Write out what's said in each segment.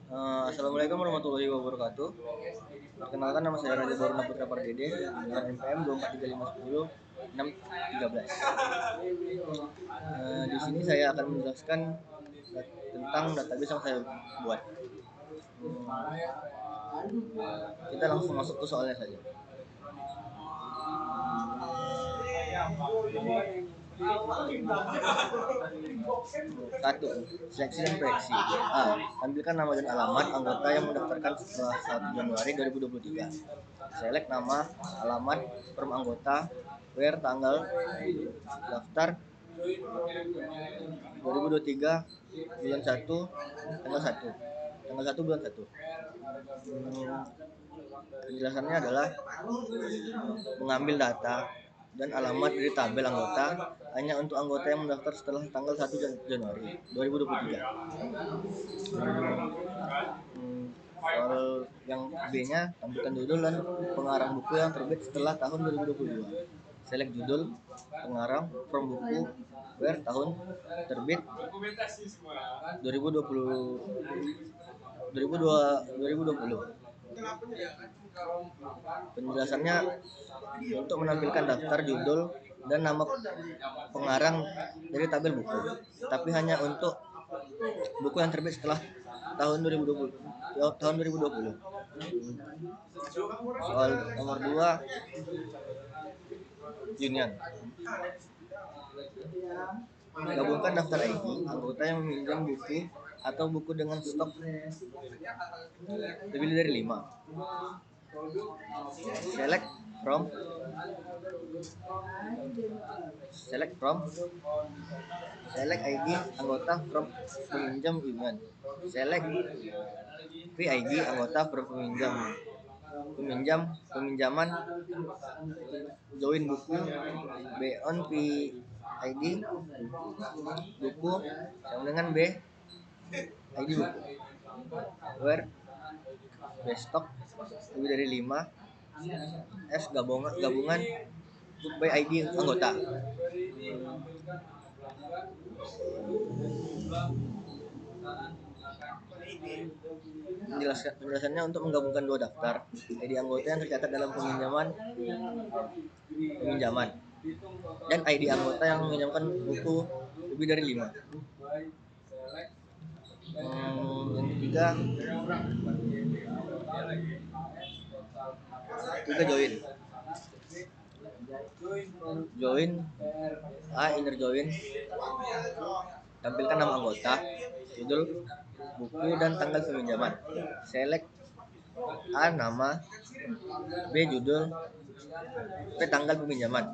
Assalamualaikum warahmatullahi wabarakatuh. Perkenalkan, nama saya Raja Baruna Putra Pardede dengan NPM 243510 613. Di sini saya akan menjelaskan tentang database yang saya buat. Kita langsung masuk ke soalnya saja. Satu, seleksi dan proyeksi. A. Tampilkan nama dan alamat anggota yang mendaftarkan setelah 1 Januari 2023. Select nama, alamat, form anggota, where, tanggal, daftar 2023, bulan 1, tanggal 1. Tanggal 1 bulan 1. Penjelasannya adalah mengambil data dan alamat dari tabel anggota hanya untuk anggota yang mendaftar setelah tanggal 1 Januari 2023. Soal yang B-nya, tampilkan judul dan pengarang buku yang terbit setelah tahun 2022. Select judul, pengarang, from buku, where, tahun terbit 2020. Penjelasannya untuk menampilkan daftar judul dan nama pengarang dari tabel buku, tapi hanya untuk buku yang terbit setelah tahun 2020. Soal nomor 2, union. Gabungkan daftar ID anggota yang meminjam buku atau buku dengan stok lebih dari 5. Select from select ID anggota from peminjam union. Select PID anggota from peminjaman join buku on PID buku sama dengan B ID buku, where B stok lebih dari 5, S gabungan PID anggota. Penjelasannya untuk menggabungkan dua daftar ID anggota yang tercatat dalam peminjaman dan ID anggota yang meminjamkan buku lebih dari 5. Yang ketiga, join A, inner join. Tampilkan nama anggota, judul buku dan tanggal peminjaman. Select A nama, B judul, P tanggal peminjaman,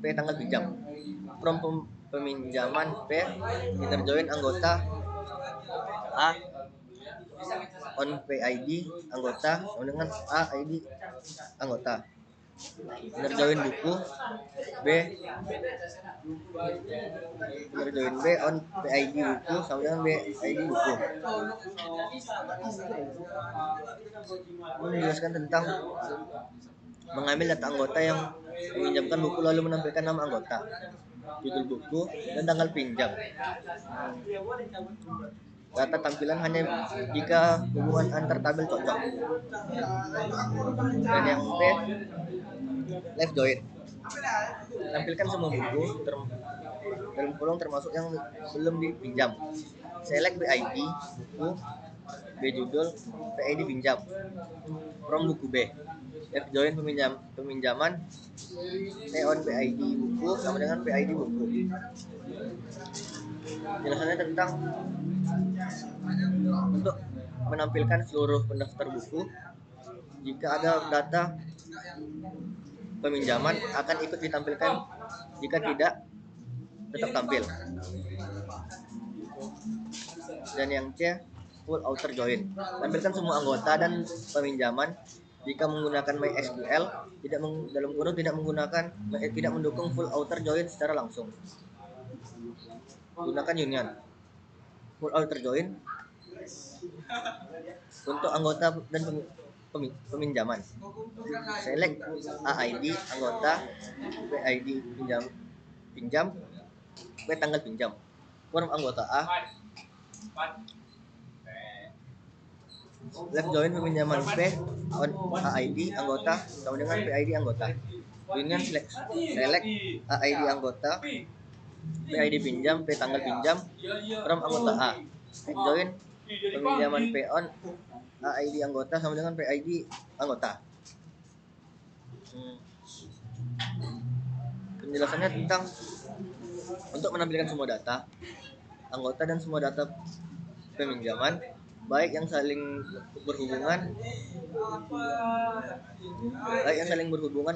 P tanggal pinjam. From peminjaman P, inner join anggota A on PID anggota sama dengan A ID anggota. Inner join buku B, inner join B on PID buku sama dengan B ID buku. Menjelaskan tentang mengambil data anggota yang meminjamkan buku lalu menampilkan nama anggota, judul buku dan tanggal pinjam. Data tampilan hanya jika hubungan antar tabel cocok. Dan yang B, left join. Tampilkan semua buku dalam kolom termasuk yang belum dipinjam. Select BID buku, B judul, PID pinjam. From buku B. Left join peminjaman, P on PID buku sama dengan PID buku. Penjelasannya tentang untuk menampilkan seluruh pendaftar buku. Jika ada data peminjaman akan ikut ditampilkan, jika tidak tetap tampil. Dan yang C, full outer join. Tampilkan semua anggota dan peminjaman jika menggunakan MySQL tidak mendukung full outer join secara langsung. Gunakan union. Full outer join untuk anggota dan peminjaman. Select AID anggota, PID pinjam, P tanggal pinjam. Form anggota A, Left join peminjaman P on AID anggota sama dengan PID anggota. Union select AID anggota, PID pinjam, P tanggal pinjam from anggota A. Left join peminjaman P on AID anggota sama dengan PID anggota. Penjelasannya tentang untuk menampilkan semua data anggota dan semua data peminjaman baik yang saling berhubungan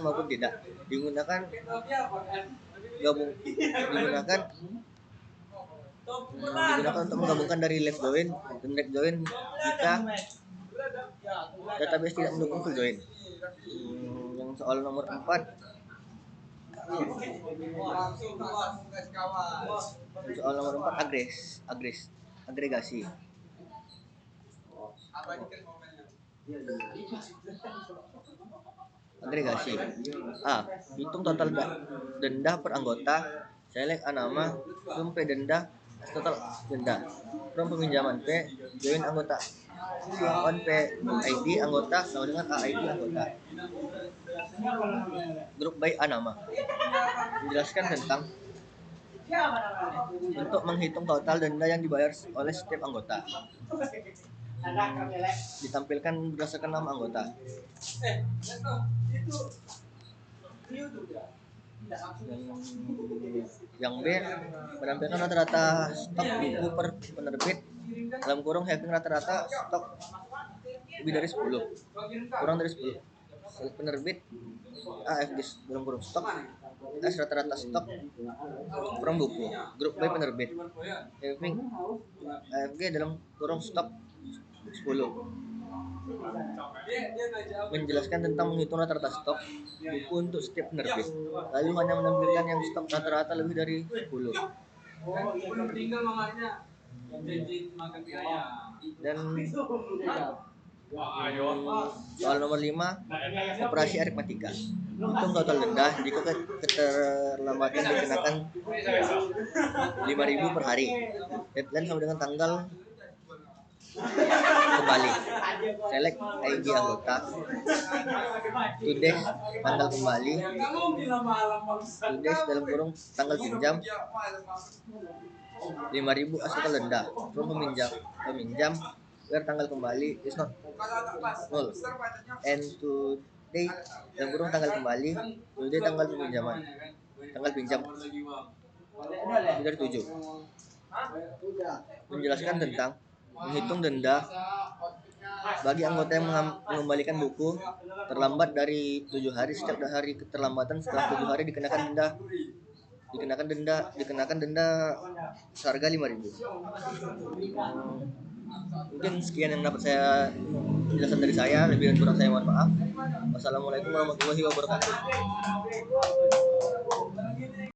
maupun tidak digunakan untuk menggabungkan dari left join dan right join jika database tidak mendukung full join. Yang soal nomor 4 agregasi. A. Hitung total denda per anggota. Select A nama, from P denda, total denda. From peminjaman P, join anggota. On P ID anggota sama dengan AID anggota. Grup by A nama. Menjelaskan tentang untuk menghitung total denda yang dibayar oleh setiap anggota. Ditampilkan berdasarkan nama anggota. Yang B menampilkan rata-rata stok buku per penerbit dalam kurung having rata-rata stok lebih dari 10 kurang dari 10 penerbit AFG dalam kurung stok S rata-rata stok from buku grup B penerbit having AFG dalam kurung stok 10. Menjelaskan tentang menghitung rata-rata stok buku untuk setiap penerbit, lalu hanya menampilkan yang stok rata-rata lebih dari 10. Dan soal nomor 5 operasi aritmatika. Hitung total denda jika keterlambatan dikenakan 5.000 per hari. Deadline sama dengan tanggal kembali. Select ID anggota. Today's tanggal kembali. Today's dalam kurung tanggal pinjam. 5.000 as total denda. From peminjam where tanggal kembali is not null. And today dalam kurung tanggal kembali. Today tanggal peminjaman. Tanggal pinjam dari 7. Menjelaskan tentang menghitung denda bagi anggota yang mengembalikan buku terlambat dari 7 hari. Setiap hari keterlambatan setelah 7 hari dikenakan denda seharga 5.000. Mungkin sekian yang dapat saya penjelasan dari saya, lebih dan kurang saya mohon maaf. Wassalamualaikum warahmatullahi wabarakatuh.